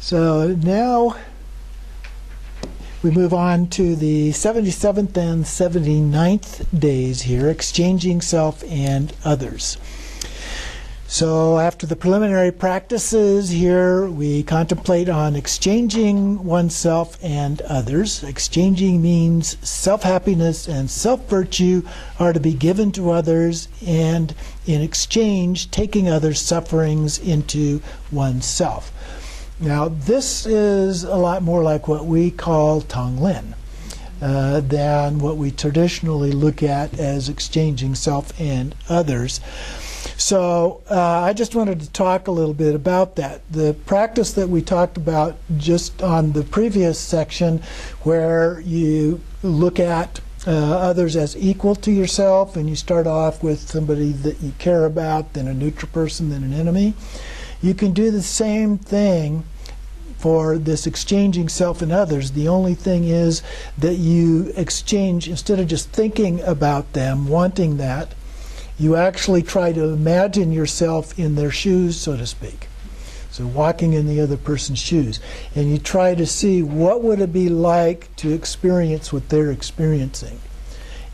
So now we move on to the 77th and 79th days here, exchanging self and others. So after the preliminary practices here, we contemplate on exchanging oneself and others. Exchanging means self-happiness and self-virtue are to be given to others, and in exchange, taking others' sufferings into oneself. Now, this is a lot more like what we call Tonglen than what we traditionally look at as exchanging self and others. So I just wanted to talk a little bit about that. The practice that we talked about just on the previous section, where you look at others as equal to yourself, and you start off with somebody that you care about, then a neutral person, then an enemy. You can do the same thing for this exchanging self and others. The only thing is that you exchange, instead of just thinking about them, wanting that, you actually try to imagine yourself in their shoes, so to speak. So walking in the other person's shoes. And you try to see what would it be like to experience what they're experiencing.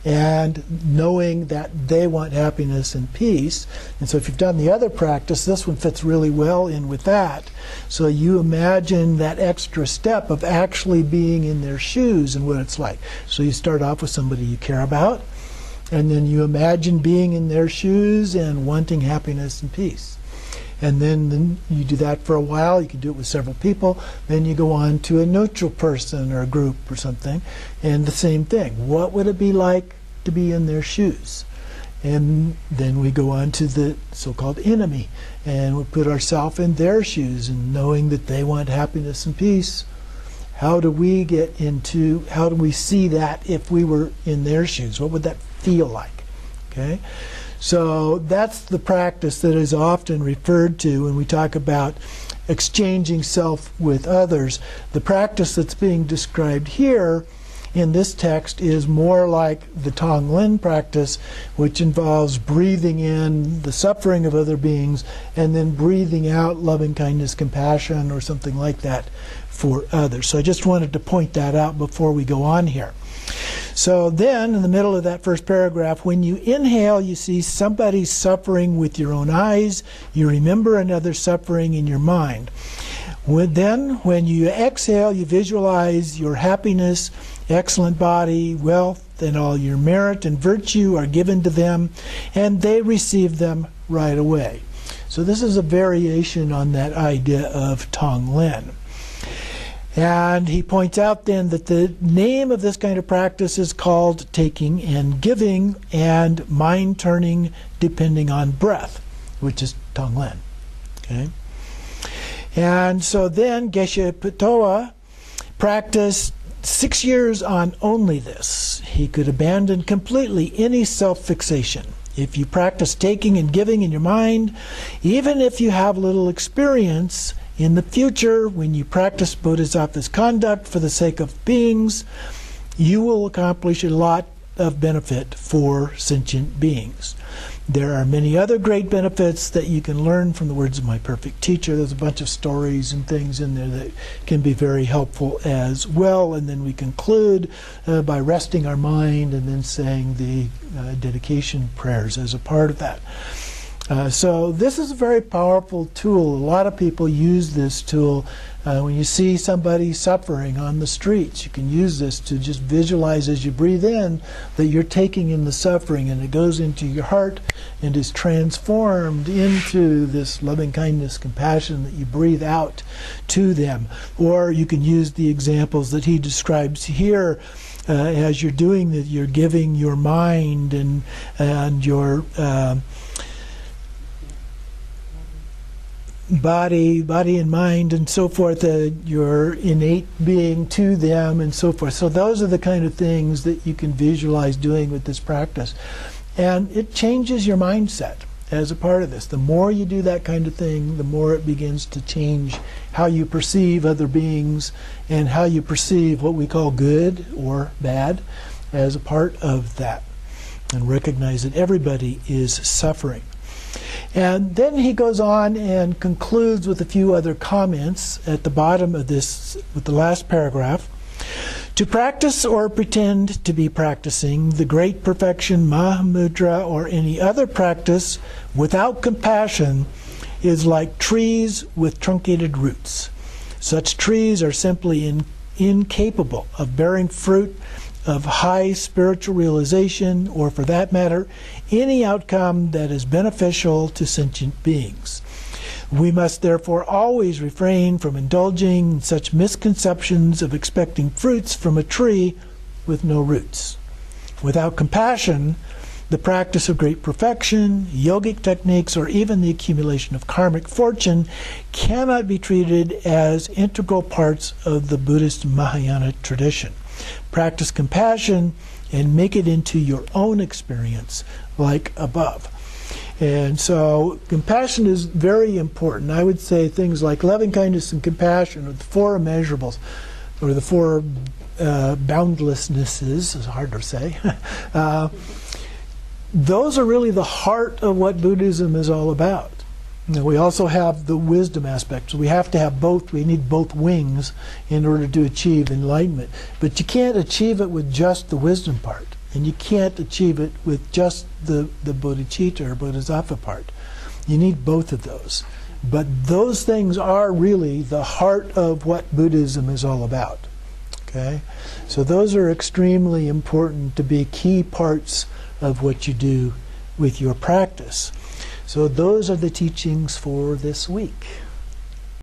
And knowing that they want happiness and peace. And so if you've done the other practice, this one fits really well in with that. So you imagine that extra step of actually being in their shoes and what it's like. So you start off with somebody you care about, and then you imagine being in their shoes and wanting happiness and peace. And then you do that for a while. You can do it with several people. Then you go on to a neutral person or a group or something, and the same thing. What would it be like to be in their shoes? And then we go on to the so-called enemy, and we put ourselves in their shoes, and knowing that they want happiness and peace. How do we see that if we were in their shoes? What would that feel like? Okay? So that's the practice that is often referred to when we talk about exchanging self with others. The practice that's being described here in this text is more like the Tonglen practice, which involves breathing in the suffering of other beings and then breathing out loving kindness, compassion, or something like that for others. So I just wanted to point that out before we go on here. So then, in the middle of that first paragraph, when you inhale, you see somebody suffering with your own eyes. You remember another suffering in your mind. When you exhale, you visualize your happiness, excellent body, wealth, and all your merit and virtue are given to them, and they receive them right away. So this is a variation on that idea of Tonglen. And he points out then that the name of this kind of practice is called taking and giving and mind turning depending on breath, which is Tonglen. Okay? And so then Geshe Patoa practiced 6 years on only this. He could abandon completely any self-fixation. If you practice taking and giving in your mind, even if you have little experience, in the future, when you practice Bodhisattva's conduct for the sake of beings, you will accomplish a lot of benefit for sentient beings. There are many other great benefits that you can learn from the words of my perfect teacher. There's a bunch of stories and things in there that can be very helpful as well. And then we conclude by resting our mind and then saying the dedication prayers as a part of that. So this is a very powerful tool. A lot of people use this tool. When you see somebody suffering on the streets, you can use this to just visualize as you breathe in that you're taking in the suffering, and it goes into your heart and is transformed into this loving kindness, compassion that you breathe out to them. Or you can use the examples that he describes here. As you're doing that, you're giving your mind and your body and mind and so forth, your innate being to them and so forth. So those are the kind of things that you can visualize doing with this practice. And it changes your mindset as a part of this. The more you do that kind of thing, the more it begins to change how you perceive other beings and how you perceive what we call good or bad as a part of that. And recognize that everybody is suffering. And then he goes on and concludes with a few other comments at the bottom of this, with the last paragraph. To practice or pretend to be practicing the great perfection, Mahamudra, or any other practice without compassion is like trees with truncated roots. Such trees are simply incapable of bearing fruit of high spiritual realization, or for that matter, any outcome that is beneficial to sentient beings. We must therefore always refrain from indulging in such misconceptions of expecting fruits from a tree with no roots. Without compassion, the practice of great perfection, yogic techniques, or even the accumulation of karmic fortune cannot be treated as integral parts of the Buddhist Mahayana tradition. Practice compassion and make it into your own experience, like above. And so compassion is very important. I would say things like loving kindness and compassion are the four immeasurables, or the four boundlessnesses, it's hard to say. Those are really the heart of what Buddhism is all about. Now, we also have the wisdom aspect. So we have to have both. We need both wings in order to achieve enlightenment. But you can't achieve it with just the wisdom part. And you can't achieve it with just the bodhicitta or bodhisattva part. You need both of those. But those things are really the heart of what Buddhism is all about. Okay? So those are extremely important to be key parts of what you do with your practice. So those are the teachings for this week.